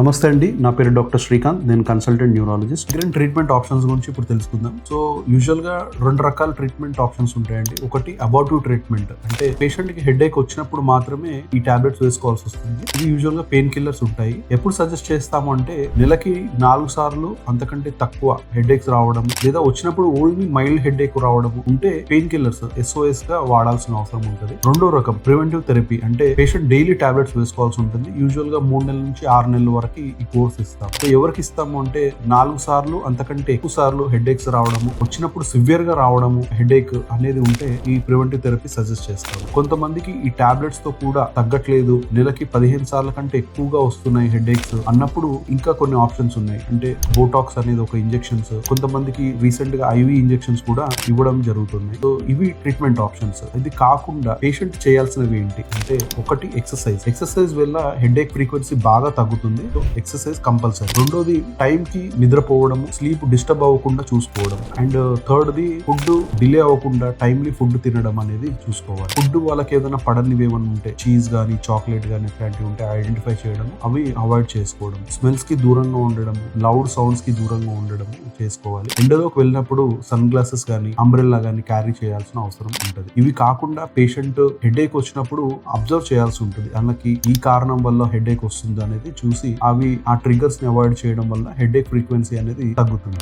నమస్తే అండి, నా పేరు డాక్టర్ శ్రీకాంత్. నేను consultant neurologist. Migraine treatment options గురించి ఇప్పుడు తెలుసుకుందాం. సో యూజువల్గా 2 రకాల ట్రీట్మెంట్ ఆప్షన్స్ ఉంటాయండి. ఒకటి అబార్టివ్ ట్రీట్మెంట్, అంటే పేషెంట్కి హెడేక్ వచ్చినప్పుడు మాత్రమే ఈ టాబ్లెట్స్ వేసుకోవాల్సి వస్తుంది. ఇవి యూజువల్గా పెయిన్ కిల్లర్స్ ఉంటాయి. ఎప్పుడు సజెస్ట్ చేస్తాము అంటే నెలకి 4 సార్లు అంతకంటే తక్కువ హెడేక్స్ రావడం, లేదా వచ్చినప్పుడు ఓన్లీ మైల్డ్ హెడేక్ రావడం ఉంటే పెయిన్ కిల్లర్స్ SOS గా వాడాల్సిన అవసరం ఉంటుంది. రెండో రకం ప్రివెంటివ్ థెరపీ, అంటే పేషెంట్ డైలీ టాబ్లెట్స్ వేసుకోవాల్సి ఉంటుంది. యూజువల్గా 3 నెలల నుంచి 6 నెలల వరకు ఈ కోర్స్ ఇస్తాం. సో ఎవరికి ఇస్తాము అంటే 4 సార్లు అంతకంటే ఎక్కువ సార్లు హెడేక్స్ రావడము, వచ్చినప్పుడు సివియర్ గా రావడము హెడేక్ అనేది ఉంటే ఈ ప్రివెంటివ్ థెరపీ సజెస్ట్ చేస్తాము. కొంతమందికి ఈ టాబ్లెట్స్ తో కూడా తగ్గట్లేదు, నెలకి 15 సార్ల కంటే ఎక్కువగా వస్తున్నాయి హెడేక్స్ అన్నప్పుడు ఇంకా కొన్ని ఆప్షన్స్ ఉన్నాయి. అంటే బోటాక్స్ అనేది ఒక ఇంజెక్షన్స్, కొంతమందికి రీసెంట్ గా IV ఇంజెక్షన్స్ కూడా ఇవ్వడం జరుగుతున్నాయి. సో ఇవి ట్రీట్మెంట్ ఆప్షన్స్. ఇది కాకుండా పేషెంట్ చేయాల్సినవి ఏంటి అంటే, ఒకటి ఎక్సర్సైజ్ వల్ల హెడేక్ ఫ్రీక్వెన్సీ బాగా తగ్గుతుంది. Exercise compulsory. రెండోది టైం కి నిద్రపోవడము, స్లీప్ డిస్టర్బ్ అవ్వకుండా చూసుకోవడం. అండ్ థర్డ్ది ఫుడ్ డిలే అవ్వకుండా టైమ్లీ ఫుడ్ తినడం అనేది చూసుకోవాలి. ఫుడ్ వాళ్ళకి ఏదైనా పడనివి ఏమైనా ఉంటే, చీజ్ గానీ చాక్లెట్ గానీ ఇట్లాంటివి ఉంటే ఐడెంటిఫై చేయడం, అవి అవాయిడ్ చేసుకోవడం. స్మెల్స్ కి దూరంగా ఉండడం, లౌడ్ సౌండ్స్ కి దూరంగా ఉండడం చేసుకోవాలి. ఎండలోకి వెళ్ళినప్పుడు సన్ గ్లాసెస్ గానీ అంబ్రెల్లా గానీ క్యారీ చేయాల్సిన అవసరం ఉంటుంది. ఇవి కాకుండా పేషెంట్ హెడేక్ వచ్చినప్పుడు అబ్జర్వ్ చేయాల్సి ఉంటుంది. వాళ్ళకి ఈ కారణం వల్ల హెడేక్ వస్తుంది అనేది చూసి అవి ఆ ట్రిగర్స్ ని అవాయిడ్ చేయడం వల్ల హెడేక్ ఫ్రీక్వెన్సీ అనేది తగ్గుతుంది.